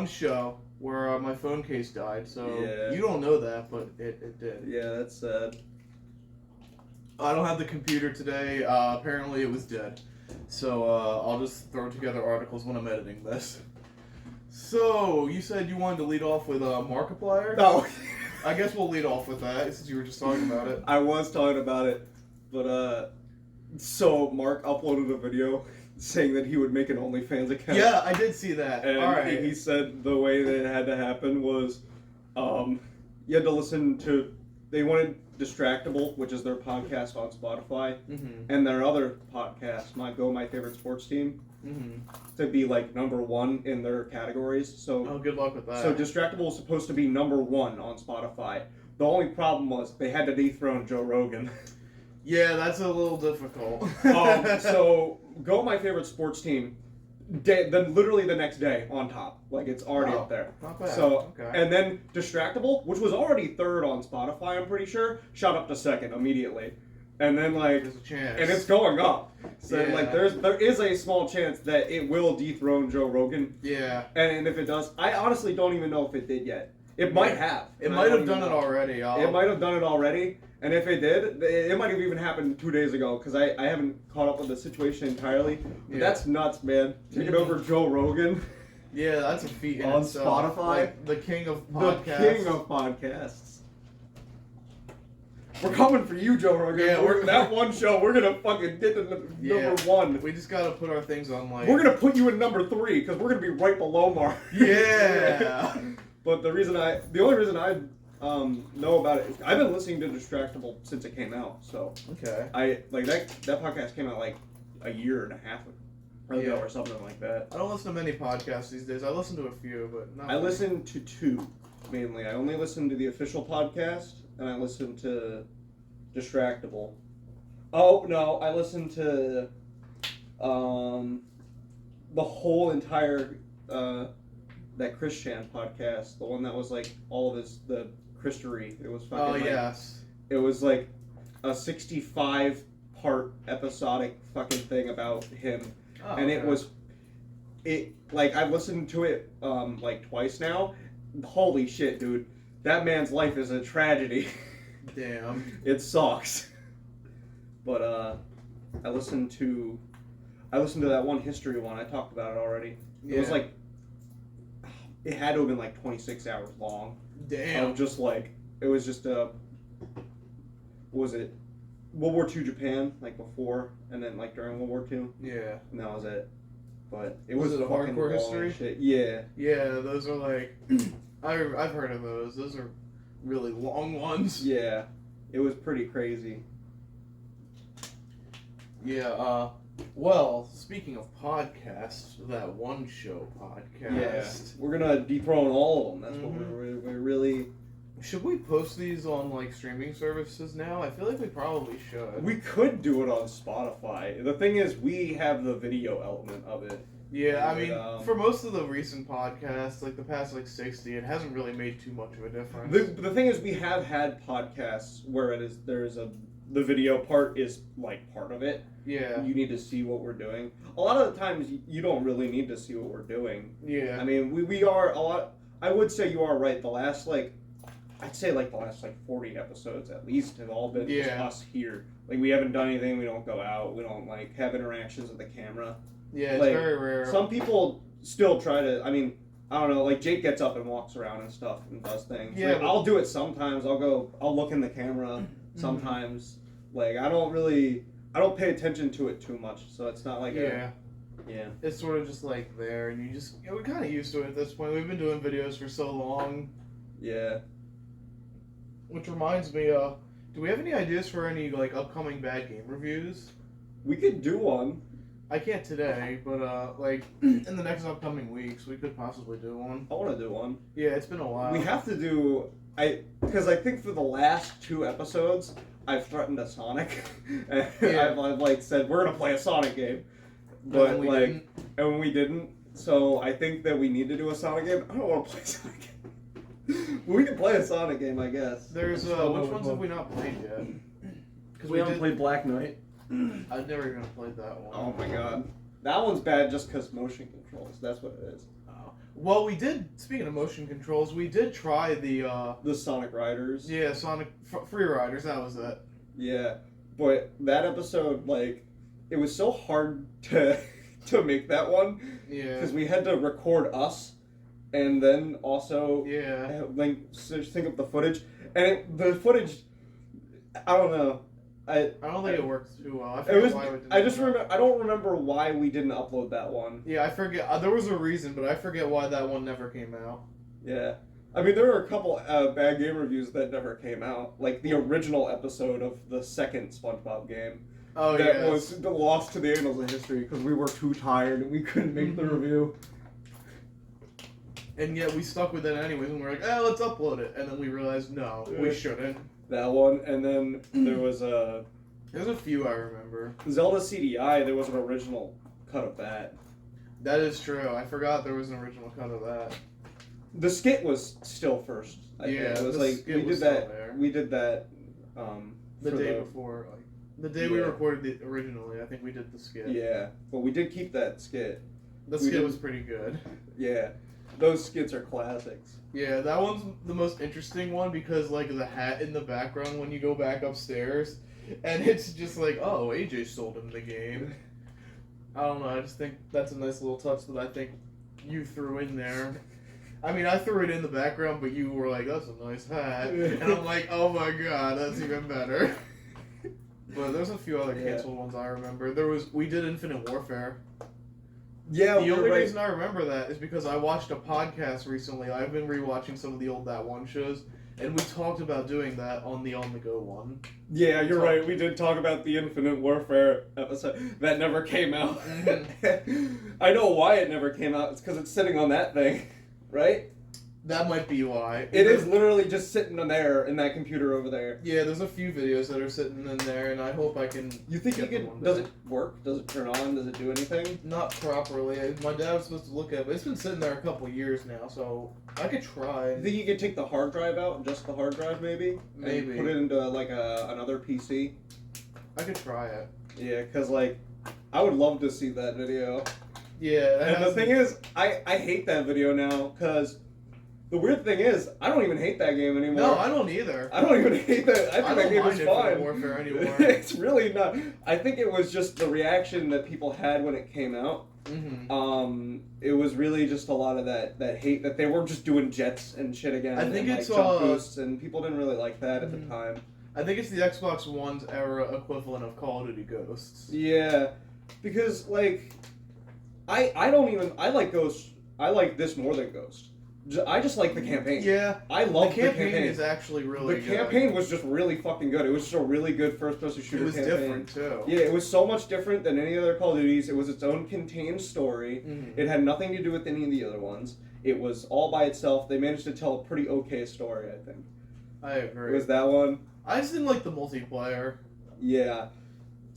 show where my phone case died. So Yeah. you don't know that, but it did. Yeah, that's sad. I don't have the computer today. Apparently it was dead. So I'll just throw together articles when I'm editing this. So you said you wanted to lead off with Markiplier? No. I guess we'll lead off with that since you were just talking about it. I was talking about it, but so Mark uploaded a video saying that he would make an OnlyFans account. Yeah, I did see that. And All right. he said the way that it had to happen was, you had to listen to. They wanted Distractable, which is their podcast on Spotify, and their other podcast, My Favorite Sports Team, to be like number one in their categories. So, good luck with that. So Distractable was supposed to be number one on Spotify. The only problem was they had to dethrone Joe Rogan. Yeah, that's a little difficult. So My Favorite Sports Team. Then literally the next day on top, like it's already up there. Not bad. So okay. And then Distractable, which was already third on Spotify, I'm pretty sure, shot up to second immediately, and then like there's a chance, and it's going up. So yeah. like there is a small chance that it will dethrone Joe Rogan. Yeah. And if it does, I honestly don't even know if it did yet. It might have. It might have done it already. It might have done it already. And if it did, it might have even happened 2 days ago, because I haven't caught up with the situation entirely. But that's nuts, man. Taking over Joe Rogan. Yeah, that's a feat on Spotify. Like, the king of podcasts. The king of podcasts. We're coming for you, Joe Rogan. Yeah, we're that one show. We're gonna fucking get to number one. We just gotta put our things on like. We're gonna put you in number 3 because we're gonna be right below Mark. Yeah. But the only reason I know about it is I've been listening to Distractable since it came out. So okay. I like that podcast came out like a year and a half ago or something like that. I don't listen to many podcasts these days. I listen to a few, but not. I listen to 2 mainly. I only listen to the official podcast, and I listen to Distractable. Oh no, I listen to the whole entire that Chris Chan podcast, the one that was like all of the Christery. It was fucking. Yes. It was like a 65-part episodic fucking thing about him, and it like I've listened to it like twice now. Holy shit, dude! That man's life is a tragedy. Damn. It sucks. But I listened to that one history one. I talked about it already. It was like. It had to have been like 26 hours long. Damn. Just like, it was just what was it? World War II Japan, like before, and then like during World War II. Yeah. And that was it. But it was was it a fucking hardcore long history? shit. Yeah. Yeah, those are like, I've heard of those. Those are really long ones. Yeah. It was pretty crazy. Yeah, well, speaking of podcasts, That One Show podcast. Yeah. We're gonna dethrone all of them. That's what we're really... Should we post these on, like, streaming services now? I feel like we probably should. We could do it on Spotify. The thing is, we have the video element of it. Yeah, I mean, for most of the recent podcasts, like the past, like, 60, it hasn't really made too much of a difference. The thing is, we have had podcasts where the video part is, like, part of it. Yeah. You need to see what we're doing. A lot of the times, you don't really need to see what we're doing. Yeah. I mean, we are a lot... I would say you are right. The last, like... I'd say, like, the last, 40 episodes, at least, have all been just us here. Like, we haven't done anything. We don't go out. We don't, like, have interactions with the camera. Yeah, it's like, very rare. Some people still try to... I mean, I don't know. Like, Jake gets up and walks around and stuff and does things. Yeah, like, I'll do it sometimes. I'll look in the camera sometimes. Like, I don't pay attention to it too much, so it's not like yeah. It's sort of just like there, and you just we're kind of used to it at this point. We've been doing videos for so long. Yeah. Which reminds me, do we have any ideas for any like upcoming bad game reviews? We could do one. I can't today, but like in the next upcoming weeks, we could possibly do one. I want to do one. Yeah, it's been a while. We have to do because I think for the last 2 episodes. I've threatened a Sonic. I've like said we're gonna play a Sonic game, but and we didn't. So I think that we need to do a Sonic game. I don't want to play a Sonic game. We can play a Sonic game, I guess. There's which ones have we not played yet? Because we haven't played Black Knight. I've never even played that one. Oh my god, that one's bad just because motion controls. That's what it is. Oh. Well, we did. Speaking of motion controls, we did try the Sonic Riders. Yeah, Sonic Free Riders. That was it. Yeah, but that episode, like, it was so hard to make that one. Yeah. Because we had to record us, and then also like sync up the footage, and the footage, I don't know. I don't think it worked too well. I don't remember why we didn't upload that one. Yeah, I forget. There was a reason, but I forget why that one never came out. Yeah. I mean, there were a couple bad game reviews that never came out. Like the original episode of the second SpongeBob game. Oh, yeah. That was lost to the annals of history because we were too tired and we couldn't make the review. And yet we stuck with it anyways, and we're like, let's upload it. And then we realized, no, we shouldn't. That one, and then there was a... There's a few I remember. Zelda CDI, there was an original cut of that. That is true. I forgot there was an original cut of that. The skit was still first. I think. It was like we did that. There. We did that. The day before, like the day we recorded it originally. I think we did the skit. Yeah, but we did keep that skit. The skit was pretty good. Yeah, those skits are classics. Yeah, that one's the most interesting one because like the hat in the background when you go back upstairs, and it's just like, oh, AJ sold him the game. I don't know. I just think that's a nice little touch that I think you threw in there. I mean, I threw it in the background, but you were like, that's a nice hat. And I'm like, oh my god, that's even better. But there's a few other canceled ones I remember. We did Infinite Warfare. Yeah, the only reason I remember that is because I watched a podcast recently. I've been rewatching some of the old That One shows, and we talked about doing that on the On The Go one. Yeah, you're right. We did talk about the Infinite Warfare episode. That never came out. I know why it never came out. It's because it's sitting on that thing. Right? That might be why. It is literally just sitting on there in that computer over there. Yeah, there's a few videos that are sitting in there, and I hope I can. You think you can? Does it work? Does it turn on? Does it do anything? Not properly. My dad was supposed to look at it, but it's been sitting there a couple years now, so I could try. You think you could take the hard drive out, just the hard drive, maybe? Maybe. And put it into like another PC. I could try it. Yeah, because like, I would love to see that video. Yeah. And the thing is, I hate that video now because. The weird thing is, I don't even hate that game anymore. No, I don't either. I don't even hate that. I think that game is fun. Warfare anymore. It's really not. I think it was just the reaction that people had when it came out. Mm-hmm. It was really just a lot of that hate that they were just doing jets and shit again. I think it's jump boosts, and people didn't really like that at the time. I think it's the Xbox One's era equivalent of Call of Duty Ghosts. Yeah, because like, I like Ghost. I like this more than Ghost. I just like the campaign. Yeah. I love the campaign. The campaign is actually really good. The campaign was just really fucking good. It was just a really good first-person shooter campaign. It was different, too. Yeah, it was so much different than any other Call of Duties. It was its own contained story. Mm-hmm. It had nothing to do with any of the other ones. It was all by itself. They managed to tell a pretty okay story, I think. I agree. It was that one. I just didn't like the multiplayer. Yeah.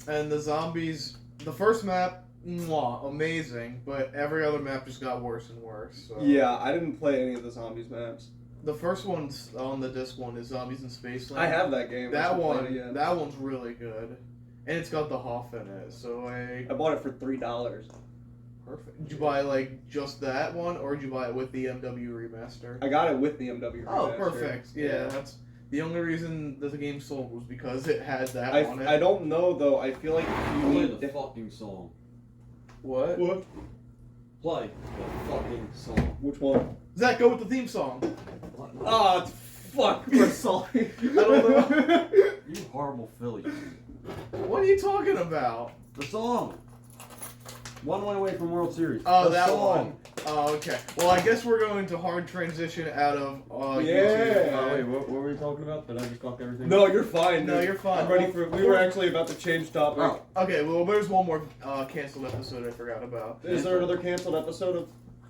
And the zombies, the first map, amazing, but every other map just got worse and worse. So. Yeah, I didn't play any of the zombies maps. The first one's on the disc one is Zombies in Spaceland. I have that game. That one's really good, and it's got the Hoff in it. So I bought it for $3. Perfect. Did you buy like just that one, or did you buy it with the MW remaster? I got it with the MW remaster. Oh, perfect. Yeah, that's the only reason that the game sold was because it had that on it. I don't know though. I feel like you need the fucking song. What? Play the fucking song. Which one? Zach, go with the theme song. Ah, fuck. We're sorry. I don't know. You horrible Phillies. What are you talking about? The song. One went away from World Series. Oh, the that song. one. Oh, okay. Well, I guess we're going to hard transition out of yeah. YouTube. Wait, what were we talking about? Did I just fuck everything? No, you're fine. No, you're fine. I'm ready for. We were actually about to change topic. Oh. Okay, well, there's one more canceled episode I forgot about. Is there another canceled episode of?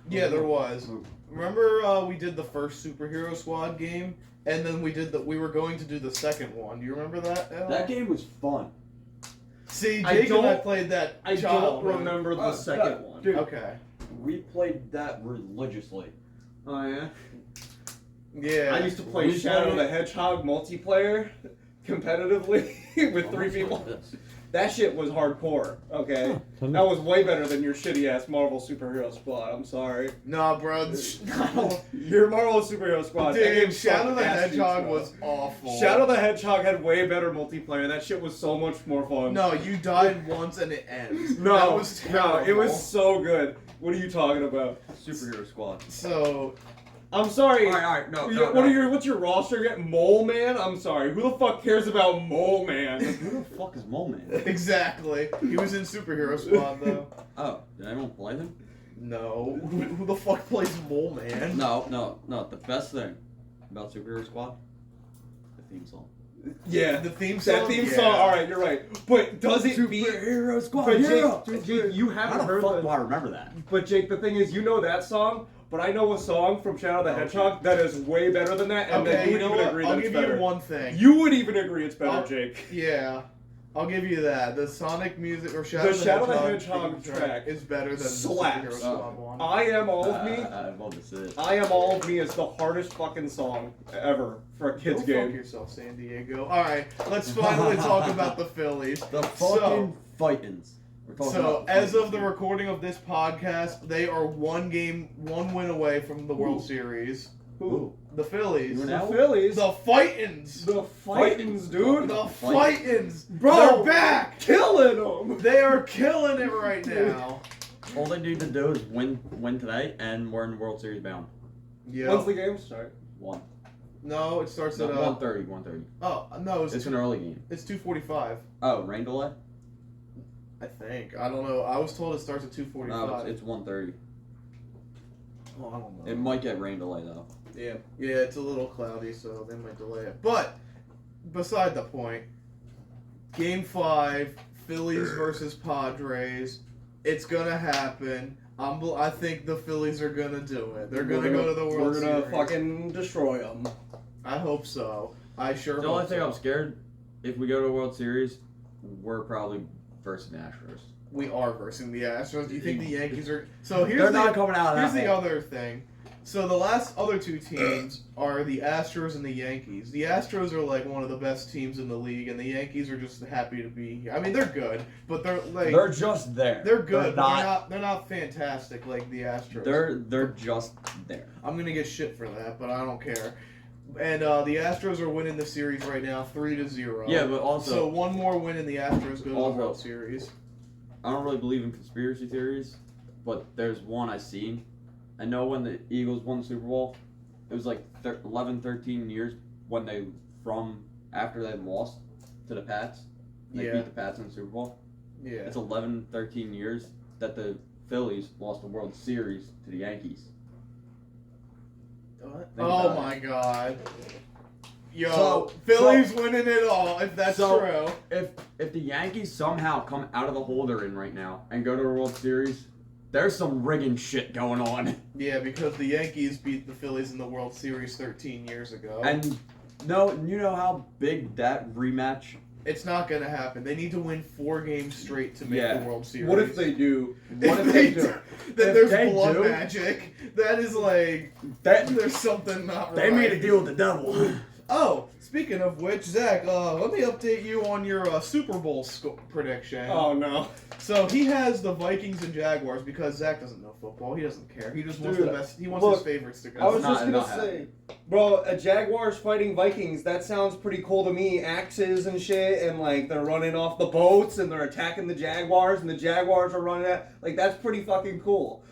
Yeah, there was. Remember, we did the first Superhero Squad game, and then we were going to do the second one. Do you remember that? That game was fun. See, Jake and I played that. I don't remember the second one. Dude, okay. We played that religiously. Oh yeah. Yeah. I used to play Shadow the Hedgehog multiplayer competitively with 3 people. That shit was hardcore, okay? Huh. That was way better than your shitty-ass Marvel Superhero Squad, I'm sorry. Nah, bro. No. Your Marvel Superhero Squad. that game Dude, Shadow sucked the ass Hedgehog cheeks, bro. was awful. Shadow the Hedgehog had way better multiplayer. That shit was so much more fun. No, you died once and it ends. No, that was terrible. it was so good. What are you talking about? Superhero Squad. So, I'm sorry. Alright, no, What's your roster get? Mole Man? I'm sorry. Who the fuck cares about Mole Man? Who the fuck is Mole Man? exactly. He was in Superhero Squad, though. Oh, did anyone play him? No. Who the fuck plays Mole Man? No. The best thing about Superhero Squad, the theme song. Yeah, The theme song? that theme Yeah. song. All right, you're right. But does it beat? Superhero Squad. But yeah. Jake, you How haven't the heard fuck the. do I remember that? But Jake, the thing is, you know that song, but I know a song from Shadow the Hedgehog that is way better than that, and Okay, then you you know would even what? agree I'll that it's give better. you one thing. You would even agree it's better, I'll- Jake. Yeah. I'll give you that. The Sonic music or Shadow Shadow the the Hedgehog Hedgehog track is better than slaps. the Superhero Squad one. I Am All of Me. I'd love to see it. I Am All of Me is the hardest fucking song ever for a kid's Go game. fuck yourself, San Diego. Alright, let's finally talk about the Phillies. The fucking Fightins. We're talking So, about as Fightins of the here. recording of this podcast, they are one win away from the World Series. Who? The Phillies. You The know? Phillies. The Fightins. The Fightins, dude. The Fightins. Bro. They're back. Killing them. They are killing it right now. All they need to do is win today, and we're in World Series bound. Yeah. When's the game start? One. No, it starts at 1:30. Oh no, It's an early game. it's 2:45. Oh, rain delay? I think. I don't know. I was told it starts at 2:45. No, it's 1:30. Oh, I don't know. It might get rain delay though. Yeah. Yeah, it's a little cloudy, so they might delay it. But beside the point, Game 5, Phillies versus Padres. It's gonna happen. I think the Phillies are gonna do it. They're gonna go to the World Series. We're gonna fucking destroy them. I hope so. I sure The hope only thing so. I'm scared, if we go to a World Series, we're probably versing the Astros. We are versing the Astros. Do you think the Yankees are? So here's They're the not coming out of here's that the hole. other thing. So the last other two teams are the Astros and the Yankees. The Astros are like one of the best teams in the league, and the Yankees are just happy to be here. I mean, they're good, but they're like They're just there. they're good. They're They're not fantastic like the Astros. They're just there. I'm gonna get shit for that, but I don't care. And the Astros are winning the series right now, 3-0. Yeah, but also So one more win and the Astros go to the Also- World Series. I don't really believe in conspiracy theories, but there's one I seen. I know when the Eagles won the Super Bowl, it was like 11, 13 years when after they lost to the Pats. They Yeah. beat the Pats in the Super Bowl. Yeah. It's 11, 13 years that the Phillies lost the World Series to the Yankees. What? Think Oh about my god. Yo, So- Phillies winning it all, if that's So- true. If the Yankees somehow come out of the hole they're in right now and go to a World Series, there's some rigging shit going on. Yeah, because the Yankees beat the Phillies in the World Series 13 years ago. And no, you know how big that rematch. It's not going to happen. They need to win 4 games straight to make Yeah. the World Series. What if they do? If What if they do? Then If there's they blood do- magic. That is like, That there's something not they right. made a deal with the devil. Oh, speaking of which, Zach, let me update you on your Super Bowl prediction. Oh no. So he has the Vikings and Jaguars because Zach doesn't know football. He doesn't care. He just wants Dude, the best. He wants look, his favorites to go. I was not- just gonna not say, bro, a Jaguars fighting Vikings. That sounds pretty cool to me. Axes and shit, and like they're running off the boats and they're attacking the Jaguars, and the Jaguars are running at. Like that's pretty fucking cool.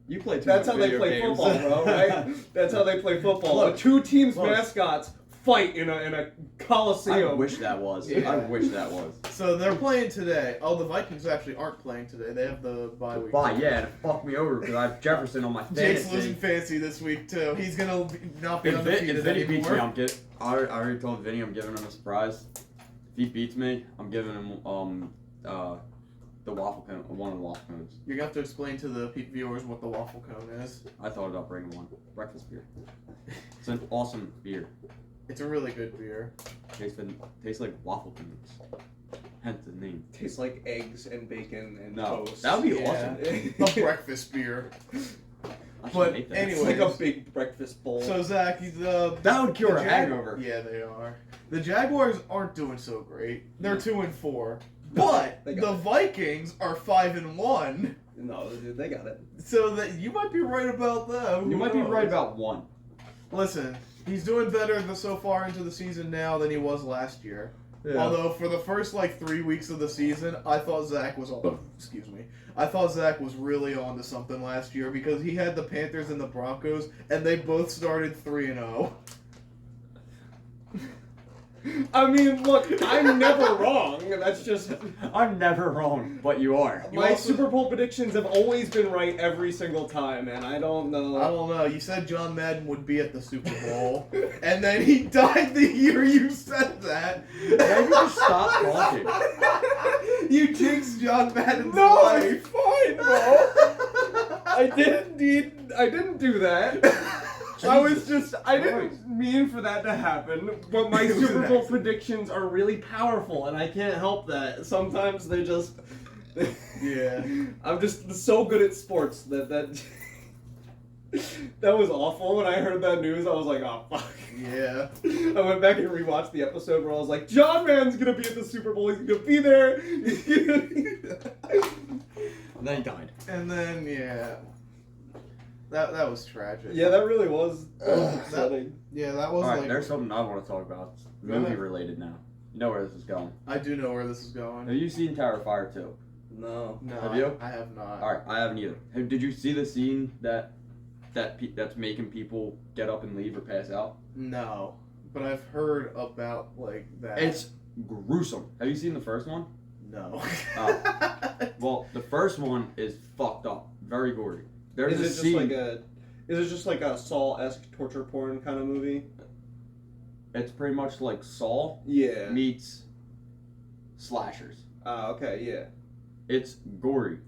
You play too That's much how they video play games. football, bro. Right? That's how they play football. Look, the two teams' look. mascots fight in a coliseum. I wish that was. Yeah. I wish that was. So they're playing today. Oh, the Vikings actually aren't playing today. They have the bye week. Bye, yeah, it fucked me over because I have Jefferson on my Jake's fantasy. losing fantasy this week too. He's gonna not be If undefeated Vinny beats me, anymore. I already told Vinny I'm giving him a surprise. If he beats me, I'm giving him the waffle cone, one of the waffle cones. You're gonna have to explain to the viewers what the waffle cone is. I thought about bringing one. Breakfast beer. It's an awesome beer. It's a really good beer. Tastes like waffle cones. Hence the name. Tastes like eggs and bacon and No, toast. that would be Yeah. awesome. A breakfast beer. I should But make that. anyway. It's like a big breakfast bowl. So Zach, That would cure the a hangover. Yeah, they are. The Jaguars aren't doing so great. They're 2-4, But They the got it. Vikings are 5-1, No, dude, they got it. so that you might be right about them. You Who might be knows? right about one. Listen, he's doing better so far into the season now than he was last year. Yeah. Although for the first 3 weeks of the season, I thought Zach was I thought Zach was really onto something last year because he had the Panthers and the Broncos, and they both started 3-0. I mean, look, I'm never wrong. That's just I'm never wrong, but you are. You my also- Super Bowl predictions have always been right every single time, and I don't know. I don't know. You said John Madden would be at the Super Bowl, and then he died the year you said that. Maybe just stop talking. You jinxed John Madden's No, life. it's fine, bro. I didn't do that. I didn't mean for that to happen, but my It was Super an Bowl accident. predictions are really powerful, and I can't help that. Sometimes they just. Yeah. I'm just so good at sports that that was awful. When I heard that news, I was like, oh fuck. Yeah. I went back and rewatched the episode where I was like, John Mann's gonna be at the Super Bowl. He's gonna be there. And then he died. And then yeah. That was tragic. Yeah, that really was Ugh, upsetting. Yeah, that was Alright, there's something I want to talk about. It's Go movie ahead. related now. You know where this is going. I do know where this is going. Have you seen Terrifier 2? No. No, Have you? I have not. Alright, I haven't either. Did you see the scene that's making people get up and leave or pass out? No, but I've heard about that. It's gruesome. Have you seen the first one? no. Well, the first one is fucked up. Very gory. There's Is a it just scene. like a Saw-esque torture porn kind of movie? It's pretty much like Saw Yeah. meets slashers. Okay, yeah. It's gory.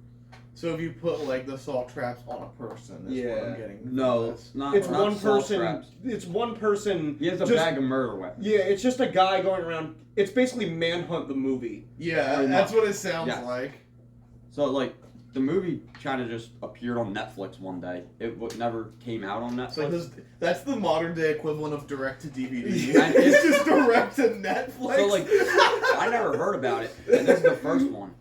So if you put the salt traps on a person, is what I'm Yeah. getting. from No, this. not. It's not one Saw person. traps. It's one person. He has a just- bag of murder weapons. Yeah, it's just a guy going around. It's basically Manhunt the movie. Yeah, Pretty that's much. what it sounds Yes. like. So the movie kind of just appeared on Netflix one day. It never came out on So Netflix. that's the modern day equivalent of direct to DVD. Yeah. It's just direct to Netflix. So I never heard about it. And this is the first one.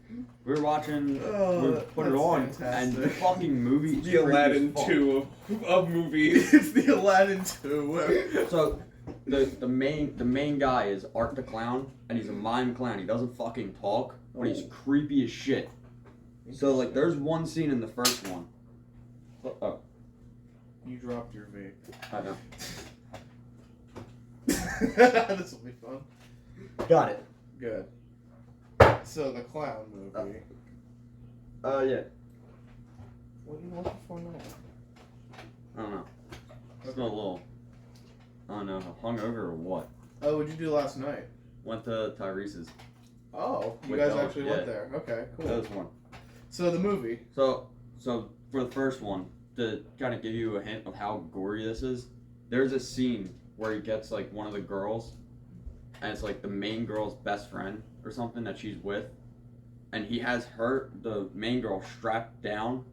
We were watching. Oh, we put it that's on, fantastic. and the fucking movie. is The creepy as Aladdin fuck. 2 of movies. It's the Aladdin 2. So the main guy is Art the Clown, and he's a mime clown. He doesn't fucking talk, but he's creepy as shit. So there's one scene in the first one. Oh, You dropped your vape. I know. This will be fun. Got it. Good. So the clown movie. Yeah. What are you looking for now? I don't know. It's a little. I don't know. Hungover or what? Oh, what'd you do last night? Went to Tyrese's. Oh, you With guys Dylan, actually yeah. went there. Okay, cool. That was one. So the movie. So for the first one, to kind of give you a hint of how gory this is, there's a scene where he gets one of the girls, and it's the main girl's best friend or something that she's with, and he has the main girl, strapped down,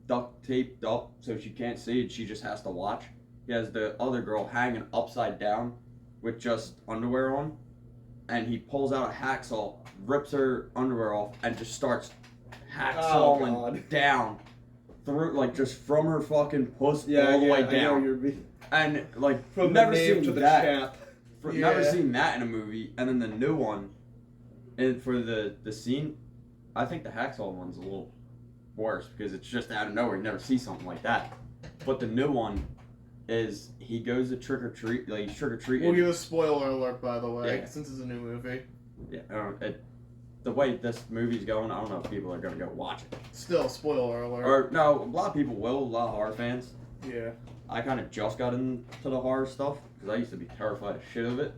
duct taped up so she can't see and she just has to watch. He has the other girl hanging upside down with just underwear on, and he pulls out a hacksaw, rips her underwear off, and just starts hacksawing God. down through just from her fucking puss Yeah, all the way I know down. you're And from never the name seen to the that. chap. Never Yeah. seen that in a movie. And then the new one, and for the scene, I think the hacksaw one's a little worse because it's just out of nowhere. You never see something like that. But the new one is he goes to trick or treat, he's trick or treating. We'll give a spoiler alert, by the way, Yeah. since it's a new movie. Yeah, the way this movie's going, I don't know if people are gonna go watch it. Still, spoiler alert. Or no, a lot of people will. A lot of horror fans. Yeah. I kind of just got into the horror stuff because I used to be terrified of shit of it.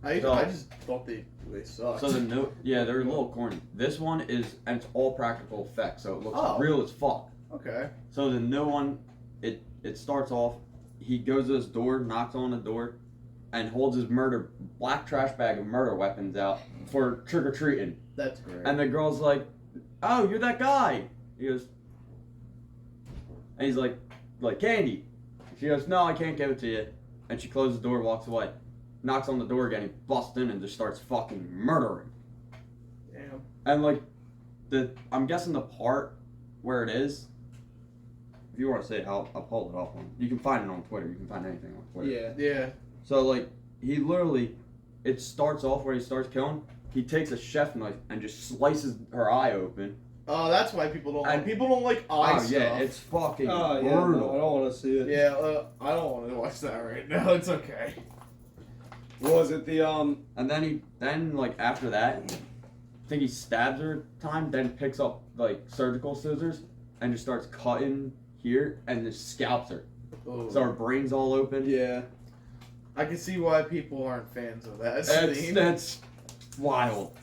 I So- just thought they sucked. So they're a little corny. This one is, and it's all practical effects, so it looks Oh. real as fuck. Okay. So the new one, it starts off, he goes to his door, knocks on the door, and holds his black trash bag of murder weapons out for trick or treating. That's great. And the girl's like, "Oh, you're that guy." He goes, and he's like candy. She goes, "No, I can't give it to you." And she closes the door, walks away, knocks on the door again. He busts in and just starts fucking murdering. Damn. And like I'm guessing the part where it is. If you want to say it, I'll pull it up. You can find it on Twitter. You can find anything on Twitter. Yeah. So like he literally, it starts off where he starts killing. He takes a chef knife and just slices her eye open. Oh, that's why people don't like eye stuff. Yeah, it's fucking brutal. Yeah, no, I don't want to see it. Yeah, I don't want to watch that right now. It's okay. Was it the And then like after that, I think he stabs her time, then picks up like surgical scissors and just starts cutting here and just scalps her. Ooh. So her brain's all open. Yeah. I can see why people aren't fans of that. That's wild.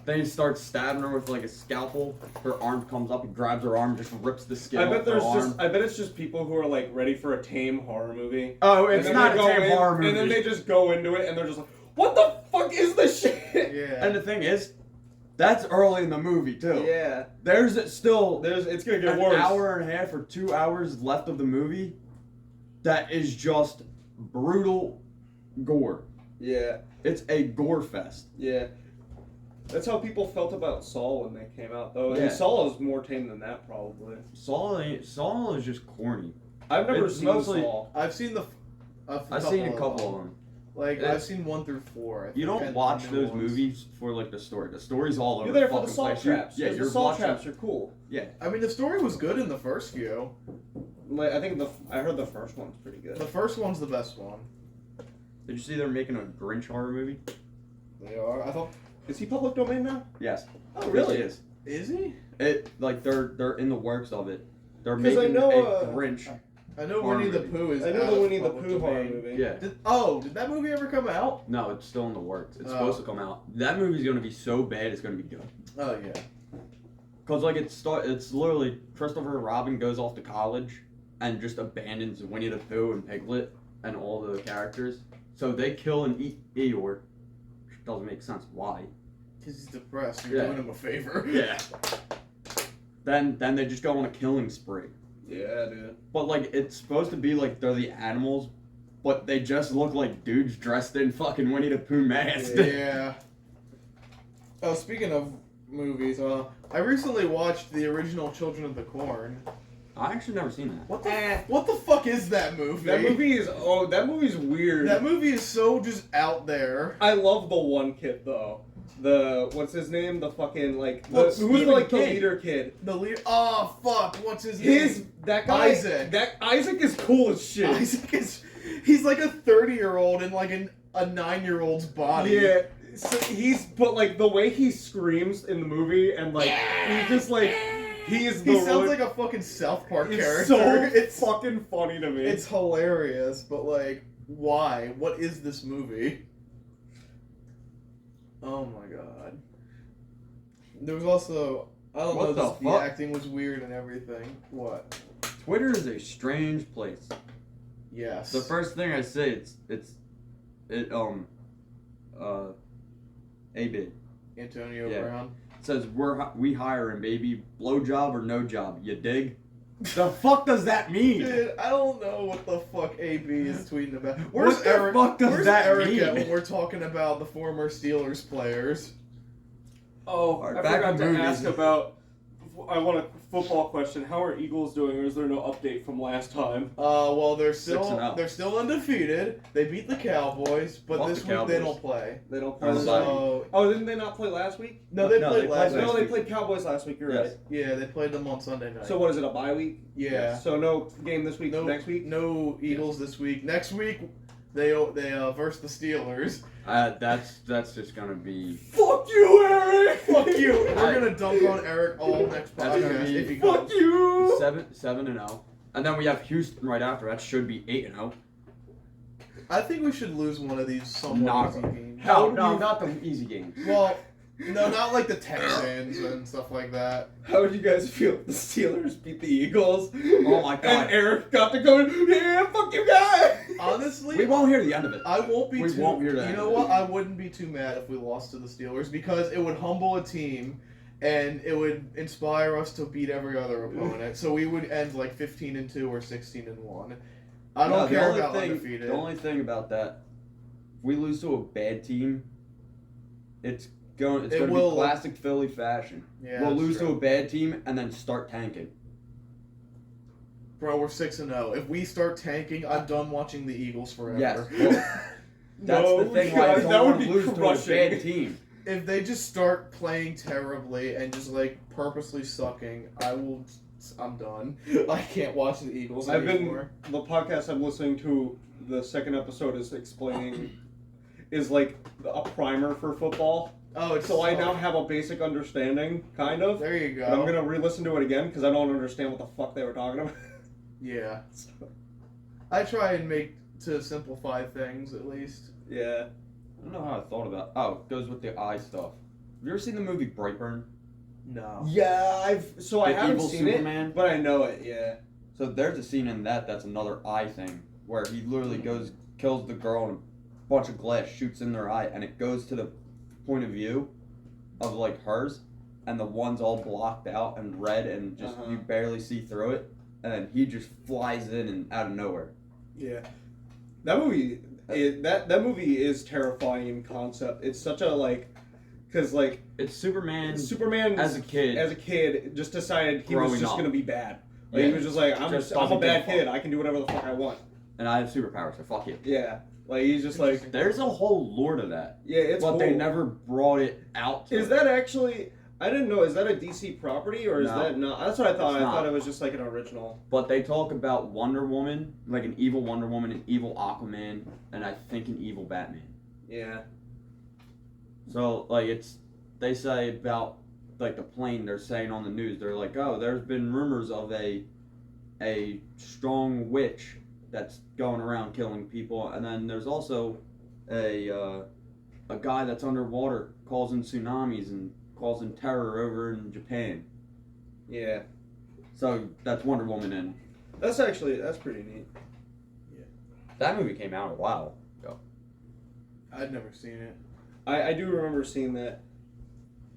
Then he starts stabbing her with like a scalpel. Her arm comes up, he grabs her arm, just rips the skin off her arm. I bet it's just people who are like ready for a tame horror movie. Oh, it's not a tame horror movie. And then they just go into it and they're just like, what the fuck is this shit? Yeah. And the thing is, that's early in the movie too. Yeah. There's It's gonna get an worse. hour and a half or 2 hours left of the movie that is just brutal gore. Yeah. It's a gore fest. Yeah. That's how people felt about Saw when they came out, though. Yeah. And Saw is more tame than that, probably. Saw is just corny. I've never It's seen mostly- Saw. I've seen I've seen a couple of them. Like It's- I've seen 1 through 4. I You think, don't and watch new those ones. movies for like the story. The story's all over You're there the for the fucking salt place. traps. Yeah, 'cause you're the salt watching. traps are cool. Yeah. I mean, the story was good in the first few. Like, I think I heard the first one's pretty good. The first one's the best one. Did you see they're making a Grinch horror movie? They are. I thought. Is he public domain now? Yes. Oh, really? It is. Is he? It like they're in the works of it. They're 'Cause I making know, a Grinch. I know Horror Winnie the movie. Pooh is. I know out the of Winnie the public Pooh horror domain. movie. Yeah. Did that movie ever come out? No, it's still in the works. It's Oh. supposed to come out. That movie's gonna be so bad, it's gonna be good. Oh yeah. Cause like it's literally Christopher Robin goes off to college and just abandons Winnie the Pooh and Piglet and all the characters. So they kill and eat Eeyore. Which doesn't make sense. Why? Because he's depressed. You're Yeah. doing him a favor. Yeah. Then they just go on a killing spree. Yeah, dude. But like it's supposed to be like they're the animals, but they just look like dudes dressed in fucking Winnie the Pooh masks. Yeah. Oh, speaking of movies, I recently watched the original Children of the Corn. I actually never seen that. What the fuck is that movie? That movie's weird. That movie is so just out there. I love the one kid though. What's his name? The fucking like Well, who was Stephen like the King. leader kid? The lead. Oh fuck! What's his name? That guy Isaac. That Isaac is cool as shit. Isaac is. He's like a 30-year-old in like a 9-year-old's body. Yeah. So but like the way he screams in the movie and like he just like he's the He sounds like a fucking South Park it's character. so It's fucking funny to me. It's hilarious, but like, why? What is this movie? Oh my god. There was also I don't What know. the The fuck? acting was weird and everything. What? Twitter is a strange place. Yes. The first thing I say A-Bid. Antonio Yeah. Brown. It says we hiring, baby. Blow job or no job. You dig? The fuck does that mean? Dude, I don't know what the fuck AB is tweeting about. What the fuck does where's that Eric mean? at when we're talking about the former Steelers players? Oh, Alright, I back forgot to to movies. ask about. I want a football question. How are Eagles doing, or is there no update from last time? Well, they're 6-0. still undefeated. They beat the Cowboys, but Fuck this the week Cowboys. they don't play. They don't play this So Oh, didn't they not play last week? no, they No, played they last played week. No, they week. played Cowboys last week. You're Yes. right. Yeah, they played them on Sunday night. So what is it? A bye week? yeah, So no game this week. no Next week. no Eagles this week. Next week they verse the Steelers. That's just gonna be. Fuck you, Eric. Fuck you. We're gonna dunk on Eric all next That's gonna podcast be- if he Fuck comes. you. 7-0, and then we have Houston right after. That should be 8-0. I think we should lose one of these somewhat Nah. easy games. How No, do you- not the easy games. Well, no, not like the Texans and stuff like that. How would you guys feel if the Steelers beat the Eagles? Oh my God. And Eric got to go. Yeah, fuck you guys. Honestly, We won't hear the end of it. I won't be We too. won't hear that. You know what? I wouldn't be too mad if we lost to the Steelers because it would humble a team, and it would inspire us to beat every other opponent. So we would end like 15-2 or 16-1. I don't No, the care only about thing, undefeated. The only thing about that, if we lose to a bad team, it's It's It going to will- be classic Philly fashion. Yeah, We'll that's lose true. to a bad team and then start tanking. Bro, we're 6-0. If we start tanking, I'm done watching the Eagles forever. Yes. Well, that's No, the thing why I that don't would want to be lose to a crushing. bad team. If they just start playing terribly and just like purposely sucking, I'm done. I can't watch the Eagles anymore. The podcast I'm listening to, the second episode is explaining, is like a primer for football. Oh, it's So I now have a basic understanding, kind of. There you go. But I'm gonna re-listen to it again because I don't understand what the fuck they were talking about. Yeah. I try and to simplify things at least. Yeah. I don't know how I thought about. Oh, it goes with the eye stuff. Have you ever seen the movie Brightburn? No. Yeah, I The haven't evil seen Superman? it, but I know it. Yeah. So there's a scene in that's another eye thing where he literally kills the girl and a bunch of glass shoots in their eye, and it goes to the point of view of like hers, and the one's all blocked out and red, and just you barely see through it, and then he just flies in and out of nowhere. Yeah. That movie, that movie is terrifying in concept. It's such a because It's Superman as a kid just decided he was growing just up. gonna be bad. Like, he was just like, I'm Just a doesn't bad give a kid. fuck. I can do whatever the fuck I want. and I have superpowers, so fuck you. Yeah. Like, he's just like, There's a whole lore to that, yeah, it's but cool. they never brought it out. Is that actually? I didn't know. Is that a DC property or is No. that not? That's what I thought. It's I thought not. it was just like an original. But they talk about Wonder Woman, like an evil Wonder Woman, an evil Aquaman, and I think an evil Batman. Yeah. So they say about like the plane. They're saying on the news. They're like, oh, there's been rumors of a strong witch that's going around killing people, and then there's also a guy that's underwater causing tsunamis and causing terror over in Japan. Yeah. So that's Wonder Woman, and That's pretty neat. that movie came out a while ago. I'd never seen it. I do remember seeing that.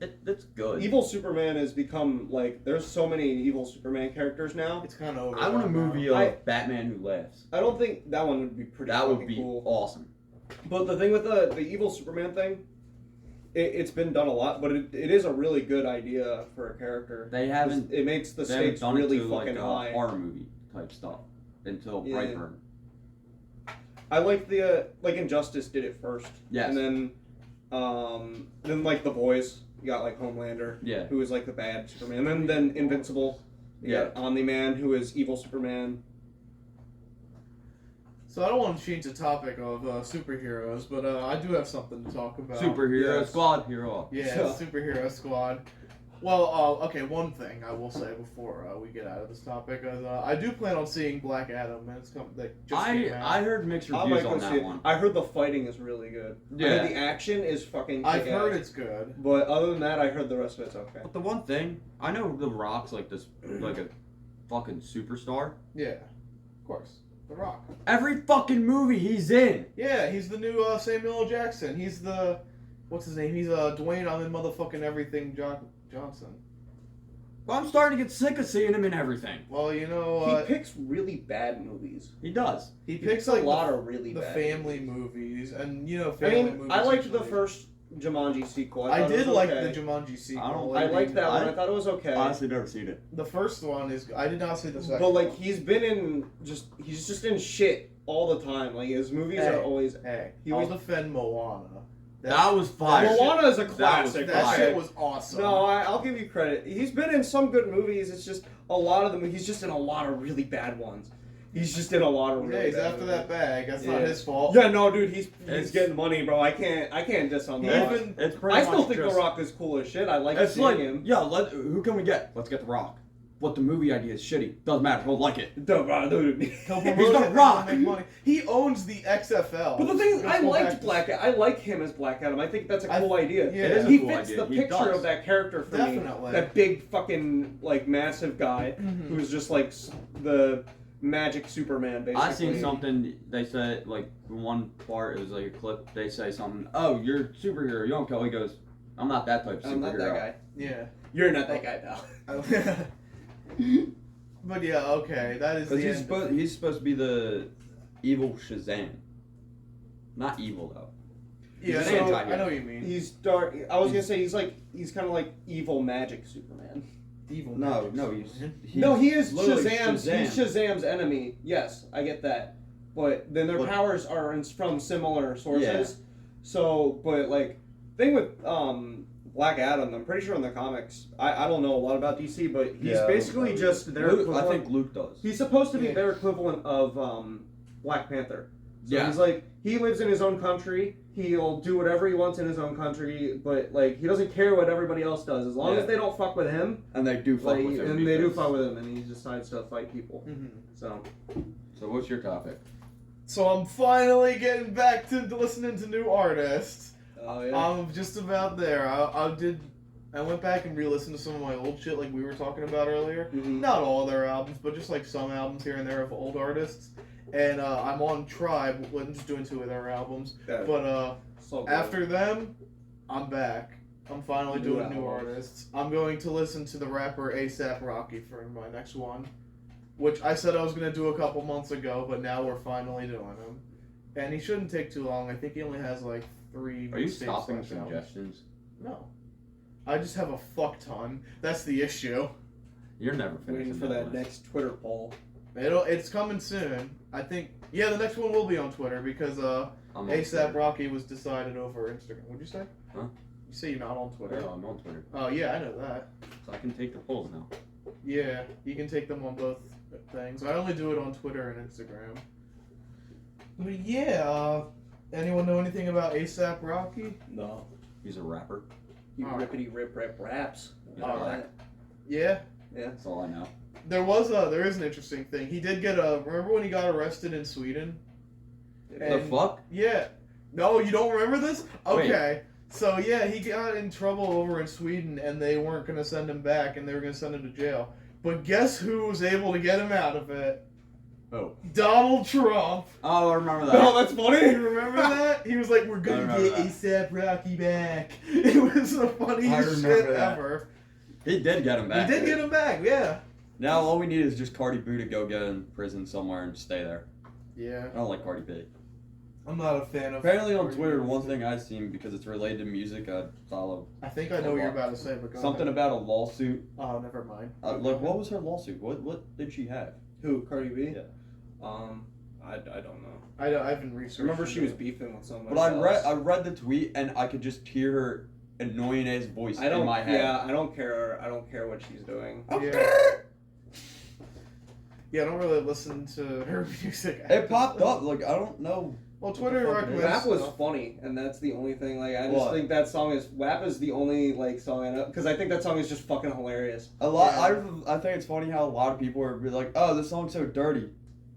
It's good. Evil Superman has become there's so many evil Superman characters now. It's kind of over. I want a movie of I- Batman who laughs. I don't think that one would be pretty. That would fucking be cool. awesome. But the thing with the evil Superman thing, it's been done a lot, but it is a really good idea for a character. They haven't. It makes the They haven't stakes done really it to fucking like high. horror movie type stuff until Yeah. Brightburn. I like the Injustice did it first. Yes. And then The Boys, you got Homelander, Yeah. who is the bad Superman, and then Invincible, you got Omni-Man, who is evil Superman. So I don't want to change the topic of superheroes, but I do have something to talk about. Superhero Yes. Squad, hero. Yeah, So- superhero squad. Well, okay, one thing I will say before we get out of this topic is I do plan on seeing Black Adam, and it's coming. I heard mixed I reviews might on go see that it. one. I heard the fighting is really good. I Yeah. heard the action is fucking I've kick-ass. heard it's good. But other than that, I heard the rest of it's okay. But the one thing I know, The Rock's like this, like a fucking superstar. Yeah, of course. The Rock. Every fucking movie he's in. Yeah, he's the new Samuel L. Jackson. He's the what's his name? He's Dwayne. I'm in motherfucking everything. Johnson. Well, I'm starting to get sick of seeing him in everything. Well, you know, He picks really bad movies. He does. he He picks a like lot of really the bad family movies. movies, and you know, I family mean, movies. I liked usually- the first Jumanji sequel. I thought it did was like okay. the Jumanji sequel. I liked that one. I- I thought it was okay. Honestly, never seen it. The first one is. I did not see the second. But one. he's been in he's just in shit all the time. His movies Hey. are always. Hey, He I'll was- defend Moana. That was fire. shit- Moana is a that was classic. That fire. shit was awesome. No, I'll give you credit. He's been in some good movies. It's just a lot of them. He's just in a lot of really bad ones. He's just in a lot of really. Yeah, he's bad after movies. that bag. That's not Yeah. his fault. Yeah, no, dude, he's It's- getting money, bro. I can't diss on He that. even- It's pretty I still much think just, The Rock is cool as shit. I like It's seeing like, him. yeah, who can we get? Let's get The Rock. But the movie idea is shitty. Doesn't matter. He'll like it. The Rock, dude. He'll He's promote The it and Rock. make money. He owns the XFL. But the thing is, Let's I go liked back to- Black. I like him as Black Adam. I think that's a cool idea. yeah. It is a he cool fits idea. the He picture does. of that character for Definitely. me. That big fucking massive guy Mhm. who's just the magic Superman. Basically, I seen something. They said like one part. It was like a clip. They say something. Oh, you're a superhero. You don't kill. He goes, I'm not that type of superhero. I'm not that guy. Yeah. You're not that guy, pal. But yeah, okay, that is the Because end. he's supposed to be the evil Shazam. Not evil though. Yeah, He's I an know, anti-hero. I know what you mean. He's dark. I was gonna say he's kind of like evil magic Superman. Evil. No, magic. he's No, he is literally Shazam's. Shazam. He's Shazam's enemy. Yes, I get that. But then their But- powers are from similar sources. Yeah. So, but like, thing with Black Adam, I'm pretty sure in the comics, I don't know a lot about DC, but he's basically just their Luke, equivalent. I think Luke does. He's supposed to be Yeah. their equivalent of Black Panther. So Yeah. he's like, he lives in his own country. He'll do whatever he wants in his own country, but like he doesn't care what everybody else does as long Yeah. as they don't fuck with him. And they do fuck Like, with him. and they do because- fuck with him, and he decides to fight people. Mhm. So So what's your topic? So I'm finally getting back to listening to new artists. oh yeah, I'm just about there. I went back and re-listened to some of my old shit like we were talking about earlier. Mhm. Not all their albums, but just like some albums here and there of old artists. And I'm on Tribe. I'm just doing 2 of their albums. Yeah. But So good. after them, I'm back. I'm finally New doing new albums. artists. I'm going to listen to the rapper A$AP Rocky for my next one, which I said I was going to do a couple months ago, but now we're finally doing him. And he shouldn't take too long. I think he only has like 3 Are you mixtapes stopping left out. suggestions? No. I just have a fuck ton. That's the issue. You're never finishing waiting for that list. next Twitter poll. It's coming soon. I think. Yeah, the next one will be on Twitter because I'm on A$AP Twitter. Rocky was decided over Instagram. What'd you say? Huh? You say you're not on Twitter. Yeah, I'm on Twitter. Oh yeah, I know that. So I can take the polls now. Yeah, you can take them on both things. I only do it on Twitter and Instagram. But yeah, anyone know anything about A$AP Rocky? No, He's a rapper. you Alright. rippity rip rap raps. He's All a right. rapper. Yeah, That's all I know. there is an interesting thing. He did get remember when he got arrested in Sweden? The And- fuck? Yeah. No, you don't remember this? Okay. So yeah, he got in trouble over in Sweden, and they weren't gonna send him back, and they were gonna send him to jail. But guess who was able to get him out of it? Oh. Donald Trump. Oh, I remember that. No, that's funny. You remember that? He was like, "We're I gonna remember get that. A$AP Rocky back." It was the funniest remember shit that. ever. He did get him back. He did get him back, yeah. Now all we need is just Cardi B to go get in prison somewhere and stay there. Yeah, I don't like Cardi B. I'm not a fan of. Apparently on Twitter, one thing I've seen, because it's related to music, I follow I think I know what you're about to say, but go something ahead. about a lawsuit. Oh, never mind. Like, what was her lawsuit? What did she have? Who? Cardi B? Yeah. I don't know. I haven't researched. I remember she was it. beefing with someone. But I read the tweet and I could just hear her annoying ass voice I don't. in my head. Yeah, I don't care. I don't care what she's doing. Yeah. Yeah, I don't really listen to her music. It popped up. Like, I don't know. Well, Twitter What the fuck it recommends is? WAP was stuff. funny, and that's the only thing. Like, I just What? think that song is WAP is the only like song I know because I think that song is just fucking hilarious. A lot. Yeah. I think it's funny how a lot of people are like, "Oh, this song's so dirty,"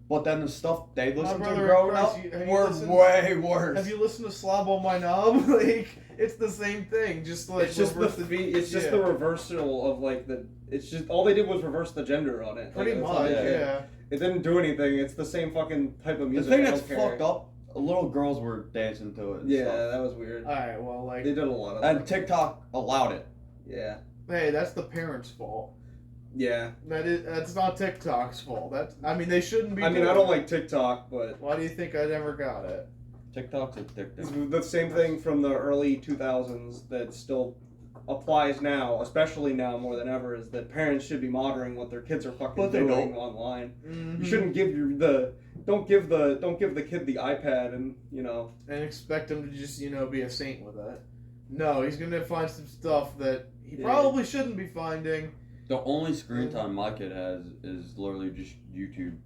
but then the stuff they listened to brother in growing Christ, up have you were listened- way worse. Have you listened to "Slob on My Knob"? Like, it's the same thing. Just like It's just the reverse it's just yeah. the reversal of like the. It's just all they did was reverse the gender on it. Pretty Like, that's all much, they did. yeah. It didn't do anything. It's the same fucking type of The music. thing I that's don't care. fucked up, little girls were dancing to it. And Yeah, stuff. that was weird. All right, well, like, They did a lot of And that. TikTok allowed it. Yeah. hey, that's the parents' fault. Yeah. That's not TikTok's fault. I mean, they shouldn't be. I mean, doing I don't it. like TikTok, but Why do you think I never got it? TikTok's addictive. it's the same thing from the early 2000s that still applies now, especially now more than ever, is that parents should be monitoring what their kids are fucking But they doing don't. online. Mhm. You shouldn't give don't give the kid the iPad and And expect him to just be a saint with it. No, he's gonna find some stuff that he Yeah. probably shouldn't be finding. The only screen time my kid has is literally just YouTube.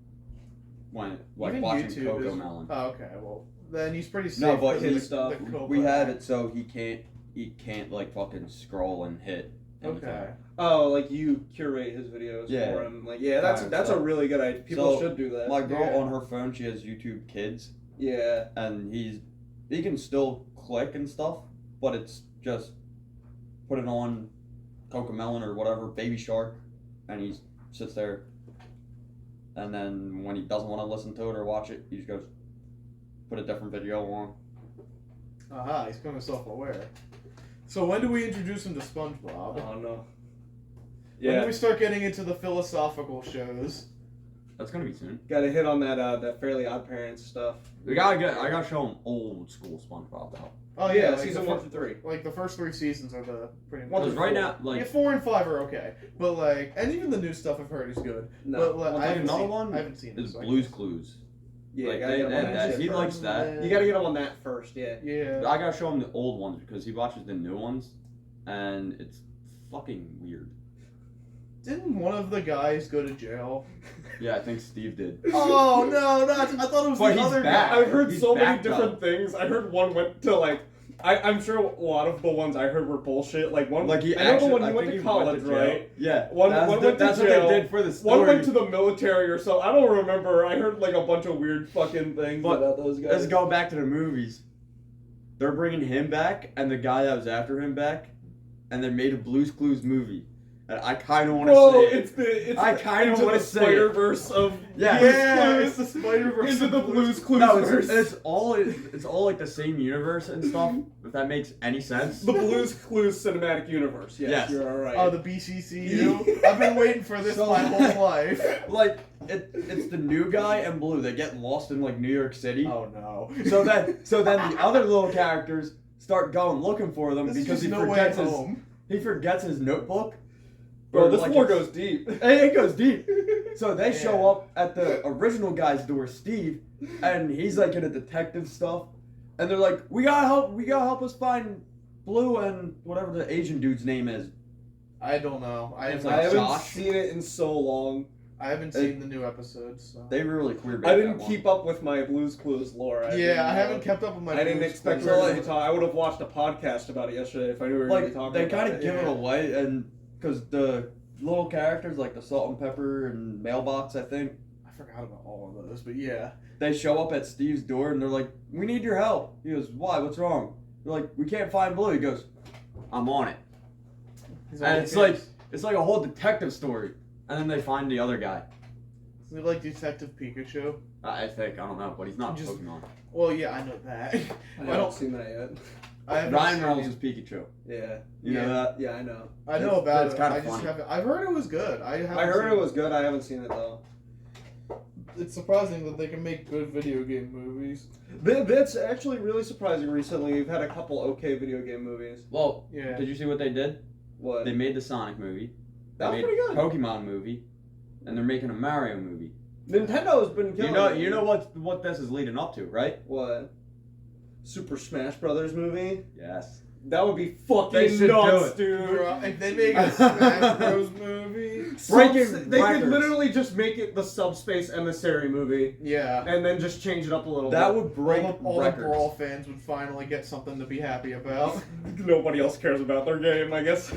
When like Even watching YouTube Coco is- Melon. Oh, okay, well then he's pretty safe. No, but because of his the stuff, Coco We have app. it so he can't like fucking scroll and hit. anything. Okay. oh, like you curate his videos Yeah. for him. Like, yeah, that's Alright, a so- really good idea. People so should do that. My girl Yeah. on her phone, she has YouTube Kids, yeah. and he can still click and stuff, but it's just put it on Coco Melon or whatever, Baby Shark, and he sits there. And then when he doesn't want to listen to it or watch it, he just goes put a different video on. Aha, he's kind of self-aware. So when do we introduce him to SpongeBob? Oh no. When Yeah. do we start getting into the philosophical shows? That's gonna be soon. Got to hit on that Fairly Odd Parents stuff. I gotta show them old school SpongeBob though. Oh Yeah, like season the 1 through 3. Like the first 3 seasons are the pretty much. One Because through right four. now, Yeah, like 4 and 5 are okay, but like, and even the new stuff I've heard is good. No. But like, Well, I haven't another seen, one I haven't seen is it, so I Blue's guess. Clues. Yeah, Like, you gotta get him on that he shit likes first. that. You gotta get him on that first, yeah. Yeah. I gotta show him the old ones because he watches the new ones, and it's fucking weird. Didn't one of the guys go to jail? Yeah, I think Steve did. Oh no, not! I thought it was But the he's other back. guy. I've heard He's so many backed different up. things. I heard one went to like. I'm sure a lot of the ones I heard were bullshit. Like one, Like he I know actually, the one I you went think to he college, jail. right? Yeah. One that's went to that's jail. what they did for the story. One went to the military or so. I don't remember. I heard like a bunch of weird fucking things But about those guys. Let's go back to the movies. They're bringing him back and the guy that was after him back, and they made a Blue's Clues movie. And I kind of want to Bro, see it. I kind of wanna want to say Spider it. Verse of Yeah. Yeah, Blue's it's the Clues Spider-Verse into the of Blue's Clues No, verse. it's all like the same universe and stuff. If that makes any sense. The Blue's Clues cinematic universe. Yes, Yes. you're all right. Oh, the BCCU. I've been waiting for this So- my whole life. Like it's the new guy and Blue. They get lost in like New York City. Oh no. So then the other little characters start going looking for them This is because just he no way forgets his home. notebook. Bro, Or, this like, war it's- goes deep. It goes deep. So they show Yeah. up at the original guy's door, Steve, and he's like in a detective stuff, and they're like, "We gotta help us find Blue and whatever the Asian dude's name is." I don't know. It's I like haven't Josh. seen it in so long. I haven't seen the new episodes. So. They really queer. I didn't keep up with my Blue's Clues lore. Yeah, I haven't kept up with my. I didn't Blue's expect Clues. we were going to talk. I would have watched a podcast about it yesterday if I knew we were going to be Like talking they about kind of it. give it yeah. away, and because the little characters like the Salt and Pepper and Mailbox, I think I forgot about all of those, but yeah. they show up at Steve's door and they're like, "We need your help." He goes, "Why? What's wrong?" They're like, "We can't find Blue." He goes, "I'm on it." He's And all it's kids. like a whole detective story, and then they find the other guy. Is it like Detective Pikachu? I think I don't know, but he's not Just- Pokemon. Well, yeah, I know that. I I haven't don't. seen that yet. I haven't Ryan seen Reynolds it. is Pikachu. Yeah. You know that? Yeah, I know. I know about It's it. kinda I just funny. haven't. I've heard it was good. I heard seen it was good. I haven't seen it though. It's surprising that they can make good video game movies. That's actually really surprising. Recently, we've had a couple okay video game movies. Well, Yeah. did you see what they did? What? They made the Sonic movie. They That was made pretty good. Pokemon movie, and they're making a Mario movie. Nintendo's been killing it. You know what this is leading up to, right? What? Super Smash Brothers movie? Yes. That would be They fucking should nuts, do dude. Bro, if they make a Smash Bros. movie, Breaking They could records. literally just make it the Subspace Emissary movie yeah. and then just change it up a little That bit. would break all the records. Brawl fans would finally get something to be happy about. Nobody else cares about their game, I guess.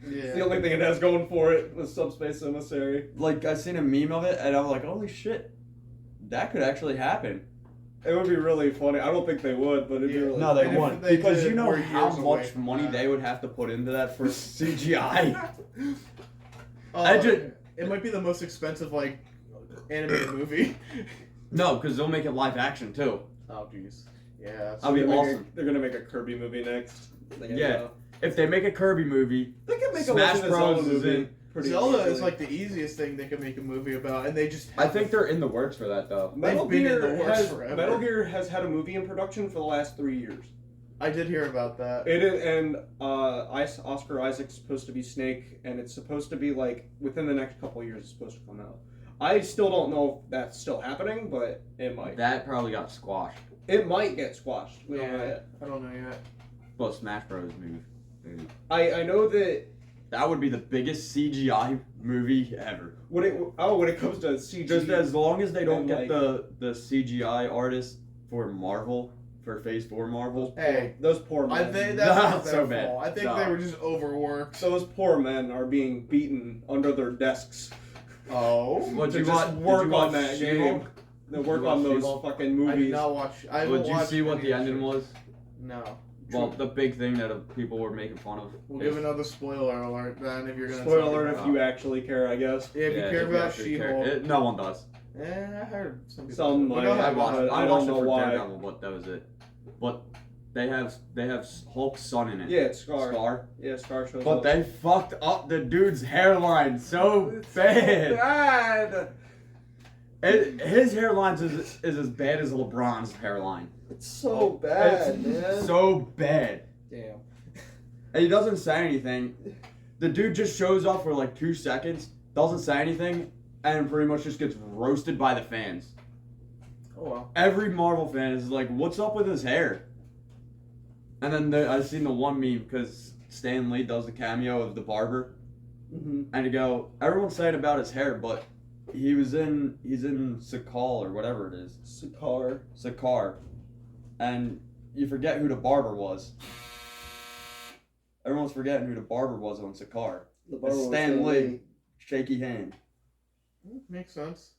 It's the Yeah. only thing it has going for it, the Subspace Emissary. Like I seen a meme of it, and I'm like, holy shit, that could actually happen. It would be really funny. I don't think they would, but it'd be Yeah. really No, they And if wouldn't, they because did, you know we're how years away much from money that. they would have to put into that for CGI. I just- it might be the most expensive like animated movie. No, because they'll make it live action too. Oh jeez. Yeah. That'd be They're gonna awesome. make they're gonna make a Kirby movie next. Yeah. If they make a Kirby movie, They can make Smash a Legend of Bros. Zelda is movie. in. Pretty Zelda easily. is like the easiest thing they could make a movie about, and they just. I think they're in the works for that though. Metal They've been in Gear the works has forever. Metal Gear has had a movie in production for the last 3 years. I did hear about that. It is, and Oscar Isaac's supposed to be Snake, and it's supposed to be like within the next couple of years. It's supposed to come out. I still don't know if that's still happening, but it might. That probably got squashed. It might get squashed. We don't know Yeah. yet. I don't know yet. Well, Smash Bros. Movie. I know that That would be the biggest CGI movie ever. when it comes to CG, Just as long as they don't And, get like- the CGI artist for Marvel, for Phase 4 Marvel. Hey, those poor I men. think that's Nah, not so their bad. fault. I think No. they were just overworked. Those poor men are being beaten under their desks. Oh. What to you just want? work did you on watch that She-Hulk? game. They Did work you on watch those She-Hulk? fucking I did movies. not watch. I haven't Did you watched see what any the of ending shit. was? No. Well, the big thing that people were making fun of. We'll give another spoiler alert then if you're gonna. Spoiler talk alert about if you actually care, I guess. Yeah, if you Yeah, care if about actually care. She-Hulk. No one does. I heard some people. Some do. But might. go ahead, I go watched ahead. it. I I don't watched it know for why. Daredevil, but that was it. But they have Hulk's son in it. Yeah, it's Scar. Scar. Yeah, Scar shows But up. they fucked up the dude's hairline so bad. bad. His hairline is as bad as LeBron's hairline. It's so bad, It's man. so bad. Damn. And he doesn't say anything. The dude just shows up for like 2 seconds, doesn't say anything, and pretty much just gets roasted by the fans. Oh wow. Every Marvel fan is like, "What's up with his hair?" And then I've seen the one meme because Stan Lee does the cameo of the barber, and you go, everyone's saying about his hair, but he's in Sakal or whatever it is. Sakar. And you forget who the barber was. Everyone's forgetting who the barber was on Sakar. The barber was Stan Lee. Shaky hand. Makes sense.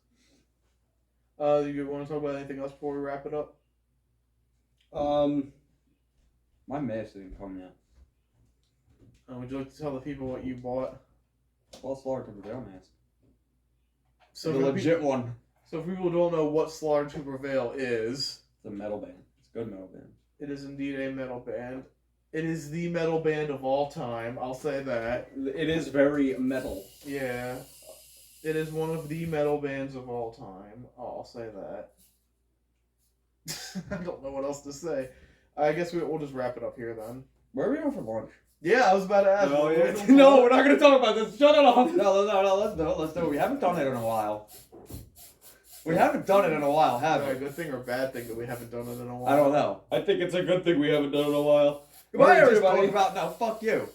You want to talk about anything else before we wrap it up? My mask didn't come yet. Would you like to tell the people what you bought? Well, Slaughter to Prevail mask. So The for legit one. So if people don't know what Slaughter to Prevail is, It's a metal band. It's a good metal band. it is indeed a metal band. It is the metal band of all time, I'll say that. It is very metal. Yeah. It is one of the metal bands of all time, I'll say that. I don't know what else to say. I guess we'll just wrap it up here then. Where are we going for lunch? Yeah, I was about to ask. Oh, what yeah. we're doing for No, lunch. we're not going to talk about this. Shut it off. No, let's do it. We haven't done it in a while. We haven't done it in a while, Is have that a we? good thing or bad thing that we haven't done it in a while? I don't know. I think it's a good thing we haven't done it in a while. What Goodbye, are we just everybody. talking about now? Fuck you.